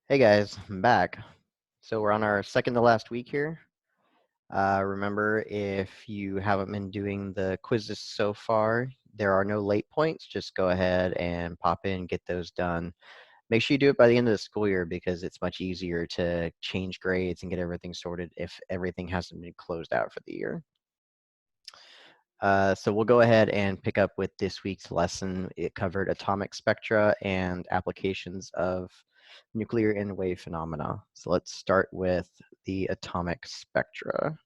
Hey guys, I'm back. So we're on our second to last week here. Remember, if you haven't been doing the quizzes so far, there are no late points. Just go ahead and pop in, get those done. Make sure you do it by the end of the school year because it's much easier to change grades and get everything sorted if everything hasn't been closed out for the year. So we'll go ahead and pick up with this week's lesson. It covered atomic spectra and applications of nuclear and wave phenomena. So let's start with the atomic spectra.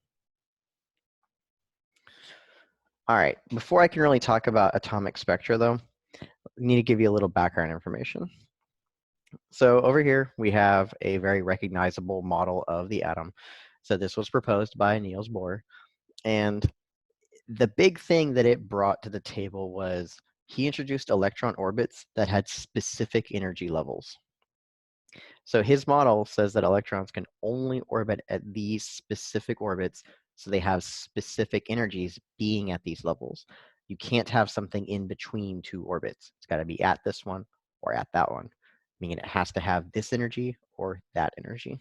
All right, before I can really talk about atomic spectra though, I need to give you a little background information. So over here, we have a very recognizable model of the atom. So this was proposed by Niels Bohr, and the big thing that it brought to the table was he introduced electron orbits that had specific energy levels. So his model says that electrons can only orbit at these specific orbits, so they have specific energies being at these levels. You can't have something in between two orbits. It's got to be at this one or at that one, meaning it has to have this energy or that energy.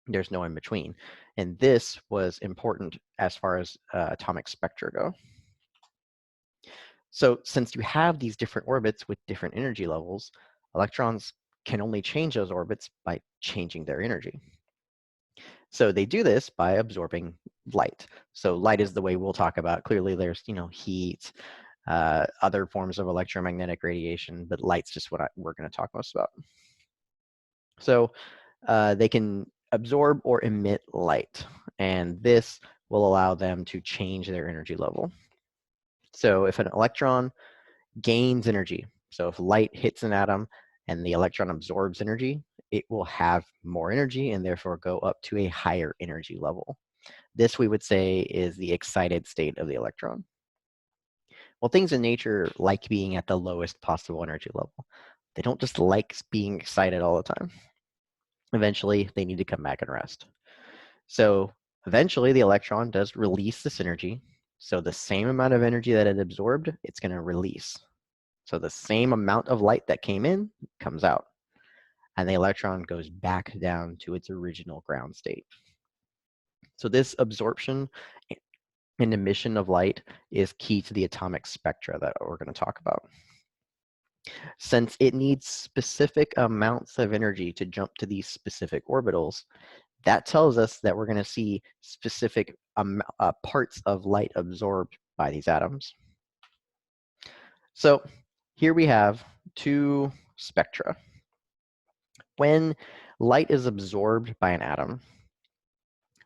There's no in between. And this was important as far as atomic spectra go. So since you have these different orbits with different energy levels, electrons can only change those orbits by changing their energy. So they do this by absorbing light. So light is the way we'll talk about. Clearly there's, heat, other forms of electromagnetic radiation, but light's just what we're going to talk most about. So they can absorb or emit light, and this will allow them to change their energy level. So if an electron gains energy, so if light hits an atom and the electron absorbs energy, it will have more energy and therefore go up to a higher energy level. This we would say is the excited state of the electron. Well, things in nature like being at the lowest possible energy level. They don't just like being excited all the time. Eventually, they need to come back and rest. So eventually, the electron does release this energy. So the same amount of energy that it absorbed, it's going to release. So the same amount of light that came in comes out, and the electron goes back down to its original ground state. So this absorption and emission of light is key to the atomic spectra that we're going to talk about. Since it needs specific amounts of energy to jump to these specific orbitals, that tells us that we're going to see specific parts of light absorbed by these atoms. So here we have two spectra. When light is absorbed by an atom,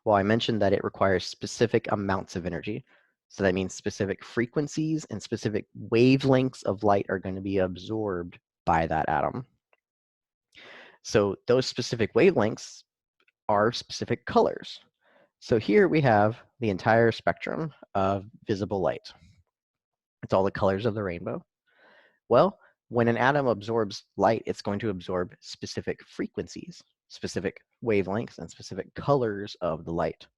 well, I mentioned that it requires specific amounts of energy. So that means specific frequencies and specific wavelengths of light are going to be absorbed by that atom. So those specific wavelengths are specific colors. So here we have the entire spectrum of visible light. It's all the colors of the rainbow. Well, when an atom absorbs light, it's going to absorb specific frequencies, specific wavelengths, and specific colors of the light.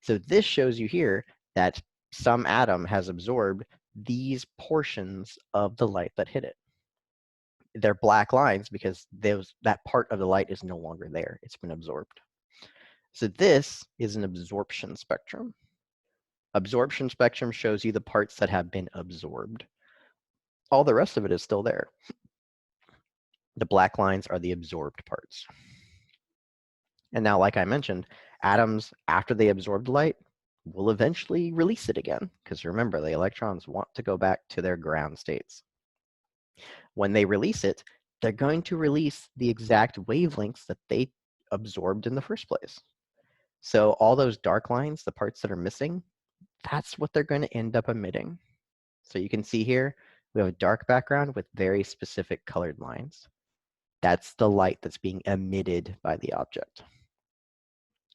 So this shows you here that some atom has absorbed these portions of the light that hit it. They're black lines because that part of the light is no longer there. It's been absorbed. So this is an absorption spectrum. Absorption spectrum shows you the parts that have been absorbed. All the rest of it is still there. The black lines are the absorbed parts. And now, like I mentioned, atoms, after they absorbed light, will eventually release it again. Because remember, the electrons want to go back to their ground states. When they release it, they're going to release the exact wavelengths that they absorbed in the first place. So all those dark lines, the parts that are missing, that's what they're going to end up emitting. So you can see here, we have a dark background with very specific colored lines. That's the light that's being emitted by the object.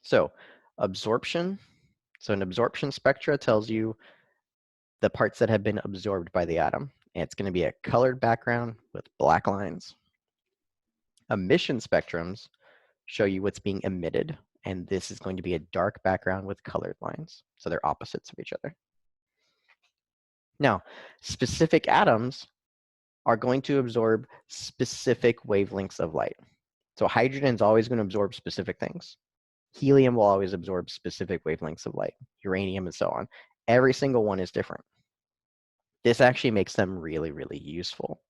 So absorption. So an absorption spectra tells you the parts that have been absorbed by the atom. And it's going to be a colored background with black lines. Emission spectrums show you what's being emitted. And this is going to be a dark background with colored lines. So they're opposites of each other. Now, specific atoms are going to absorb specific wavelengths of light. So hydrogen is always going to absorb specific things. Helium will always absorb specific wavelengths of light, uranium, and so on. Every single one is different. This actually makes them really, really useful.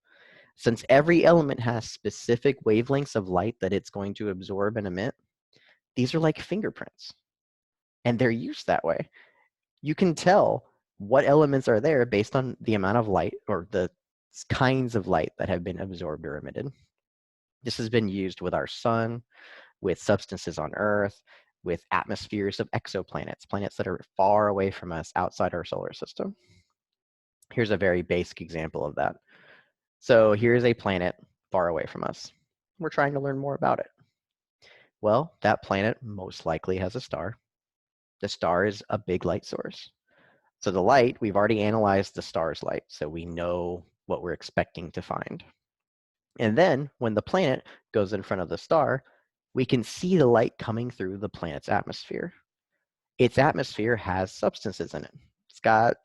Since every element has specific wavelengths of light that it's going to absorb and emit, these are like fingerprints, and they're used that way. You can tell what elements are there based on the amount of light or the kinds of light that have been absorbed or emitted. This has been used with our sun, with substances on Earth, with atmospheres of exoplanets, planets that are far away from us outside our solar system. Here's a very basic example of that. So here's a planet far away from us. We're trying to learn more about it. Well, that planet most likely has a star. The star is a big light source. So the light, we've already analyzed the star's light, so we know what we're expecting to find. And then when the planet goes in front of the star, we can see the light coming through the planet's atmosphere. Its atmosphere has substances in it. It's got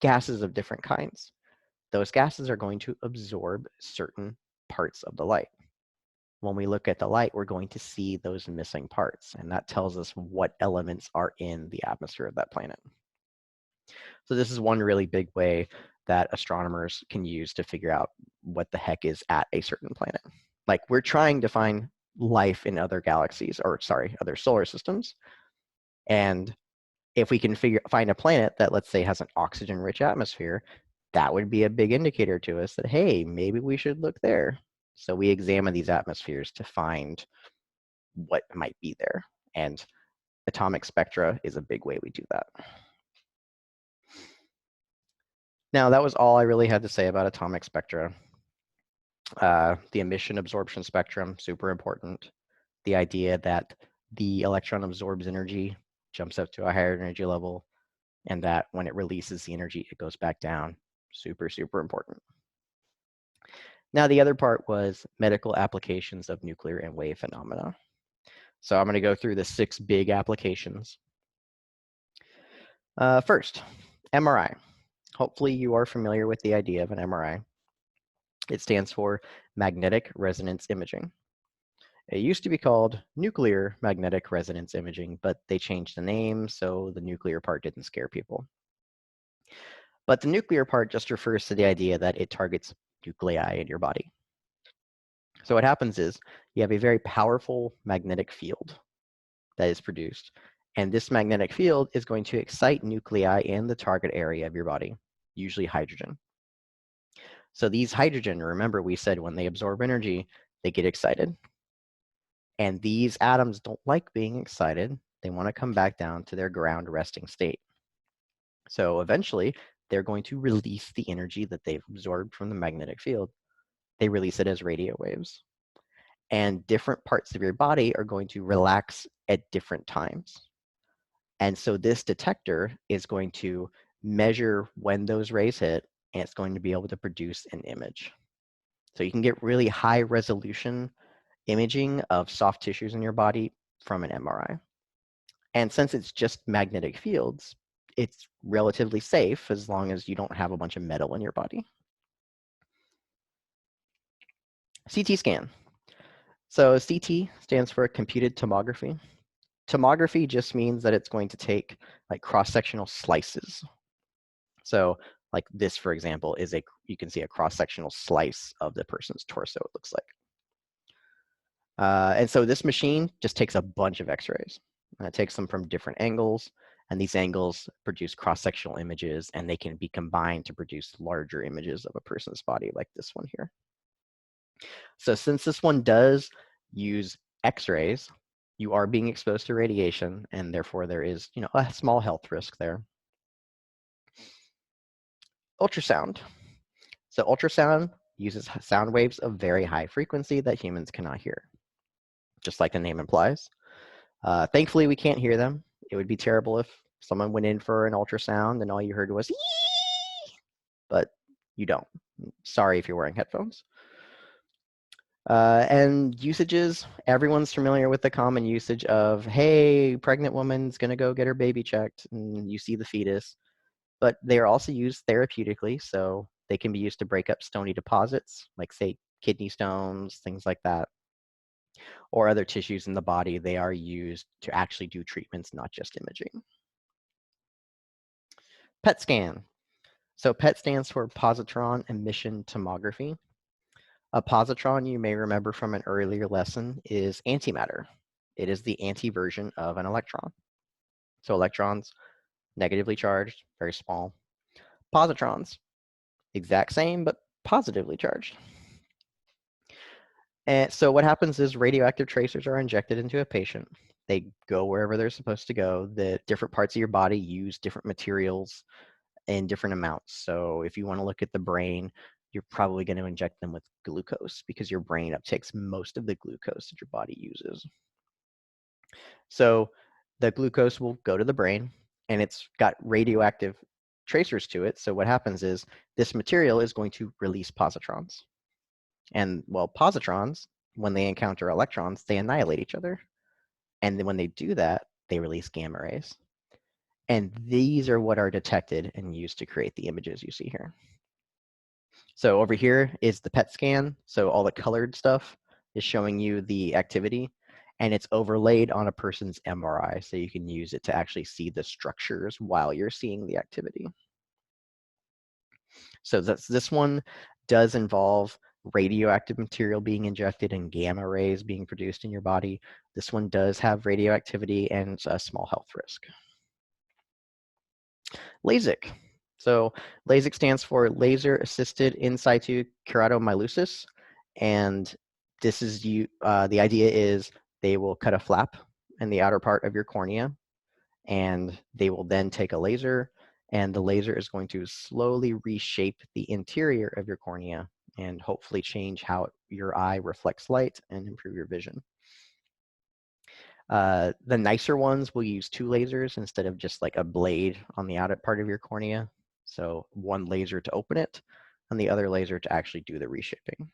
gases of different kinds. Those gases are going to absorb certain parts of the light. When we look at the light, we're going to see those missing parts, and that tells us what elements are in the atmosphere of that planet. So this is one really big way that astronomers can use to figure out what the heck is at a certain planet. Like, we're trying to find life in other galaxies, or sorry, other solar systems. And if we can find a planet that, let's say, has an oxygen-rich atmosphere, that would be a big indicator to us that, hey, maybe we should look there. So we examine these atmospheres to find what might be there. And atomic spectra is a big way we do that. Now, that was all I really had to say about atomic spectra. The emission absorption spectrum, super important. The idea that the electron absorbs energy, jumps up to a higher energy level, and that when it releases the energy, it goes back down. Super, super important. Now, the other part was medical applications of nuclear and wave phenomena. So I'm going to go through the 6 big applications. First, MRI. Hopefully you are familiar with the idea of an MRI. It stands for magnetic resonance imaging. It used to be called nuclear magnetic resonance imaging, but they changed the name, so the nuclear part didn't scare people. But the nuclear part just refers to the idea that it targets nuclei in your body. So what happens is you have a very powerful magnetic field that is produced, and this magnetic field is going to excite nuclei in the target area of your body, usually hydrogen. So these hydrogen, remember we said when they absorb energy, they get excited. And these atoms don't like being excited. They want to come back down to their ground resting state. So eventually, they're going to release the energy that they've absorbed from the magnetic field. They release it as radio waves. And different parts of your body are going to relax at different times. And so this detector is going to measure when those rays hit, and it's going to be able to produce an image. So you can get really high resolution imaging of soft tissues in your body from an MRI. And since it's just magnetic fields, it's relatively safe as long as you don't have a bunch of metal in your body. CT scan. So CT stands for computed tomography. Tomography just means that it's going to take like cross-sectional slices. So like this, for example, is you can see a cross-sectional slice of the person's torso, it looks like. And so this machine just takes a bunch of x-rays. And it takes them from different angles, and these angles produce cross-sectional images, and they can be combined to produce larger images of a person's body like this one here. So since this one does use x-rays, you are being exposed to radiation, and therefore there is, a small health risk there. Ultrasound. So ultrasound uses sound waves of very high frequency that humans cannot hear, just like the name implies. Thankfully, we can't hear them. It would be terrible if someone went in for an ultrasound and all you heard was "ee," but you don't. Sorry if you're wearing headphones. And usages, everyone's familiar with the common usage of, hey, pregnant woman's gonna go get her baby checked, and you see the fetus. But they are also used therapeutically, so they can be used to break up stony deposits, like say kidney stones, things like that. or other tissues in the body, they are used to actually do treatments, not just imaging. PET scan. So PET stands for positron emission tomography. A positron, you may remember from an earlier lesson, is antimatter. It is the anti-version of an electron. So electrons, negatively charged, very small. Positrons, exact same, but positively charged. And so what happens is radioactive tracers are injected into a patient. They go wherever they're supposed to go. The different parts of your body use different materials in different amounts. So if you want to look at the brain, you're probably going to inject them with glucose because your brain uptakes most of the glucose that your body uses. So the glucose will go to the brain, and it's got radioactive tracers to it. So what happens is this material is going to release positrons. And well, positrons, when they encounter electrons, they annihilate each other. And then when they do that, they release gamma rays. And these are what are detected and used to create the images you see here. So over here is the PET scan. So all the colored stuff is showing you the activity, and it's overlaid on a person's MRI. So you can use it to actually see the structures while you're seeing the activity. So this one does involve radioactive material being injected and gamma rays being produced in your body. This one does have radioactivity and a small health risk. LASIK. So LASIK stands for laser assisted in situ keratomyolysis, and this is the idea is they will cut a flap in the outer part of your cornea, and they will then take a laser, and the laser is going to slowly reshape the interior of your cornea and hopefully change how your eye reflects light and improve your vision. The nicer ones will use two lasers instead of just like a blade on the outer part of your cornea. So one laser to open it and the other laser to actually do the reshaping.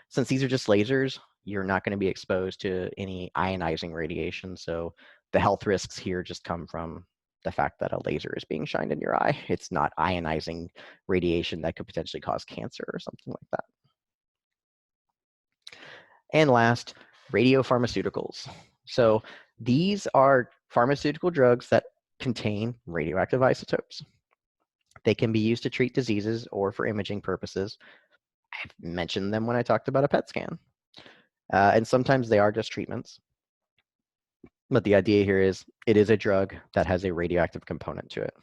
Since these are just lasers, you're not going to be exposed to any ionizing radiation. So the health risks here just come from the fact that a laser is being shined in your eye. It's not ionizing radiation that could potentially cause cancer or something like that. And last, radiopharmaceuticals. So these are pharmaceutical drugs that contain radioactive isotopes. They can be used to treat diseases or for imaging purposes. I've mentioned them when I talked about a PET scan. And sometimes they are just treatments. But the idea here is it is a drug that has a radioactive component to it.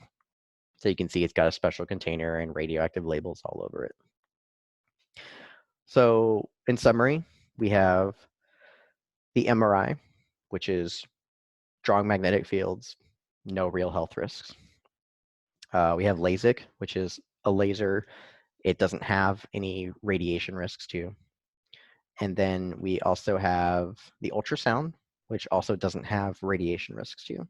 So you can see it's got a special container and radioactive labels all over it. So in summary, we have the MRI, which is strong magnetic fields, no real health risks. We have LASIK, which is a laser. It doesn't have any radiation risks too. And then we also have the ultrasound, which also doesn't have radiation risks too.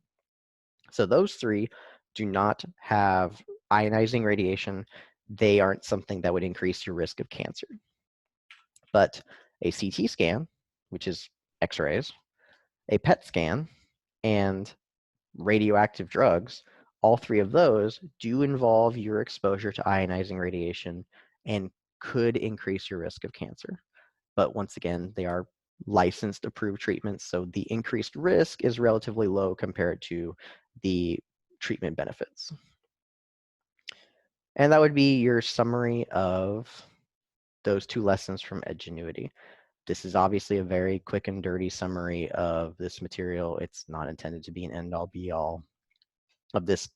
So those three do not have ionizing radiation. They aren't something that would increase your risk of cancer. But a CT scan, which is X-rays, a PET scan, and radioactive drugs, all three of those do involve your exposure to ionizing radiation and could increase your risk of cancer. But once again, they are licensed, approved treatments, so the increased risk is relatively low compared to the treatment benefits. And that would be your summary of those two lessons from Edgenuity. This is obviously a very quick and dirty summary of this material. It's not intended to be an end-all be-all of this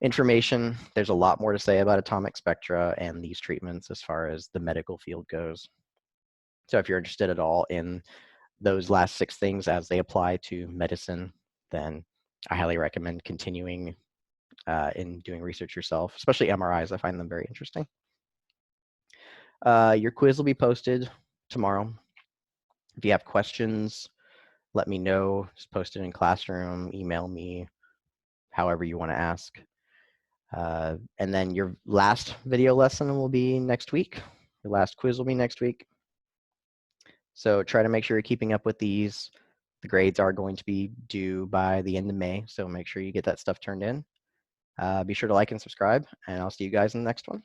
information. There's a lot more to say about atomic spectra and these treatments as far as the medical field goes. So if you're interested at all in those last 6 things as they apply to medicine, then I highly recommend continuing in doing research yourself, especially MRIs. I find them very interesting. Your quiz will be posted tomorrow. If you have questions, let me know. Just post it in Classroom, email me, however you want to ask. And then your last video lesson will be next week. Your last quiz will be next week. So try to make sure you're keeping up with these. The grades are going to be due by the end of May, so make sure you get that stuff turned in. Be sure to like and subscribe, and I'll see you guys in the next one.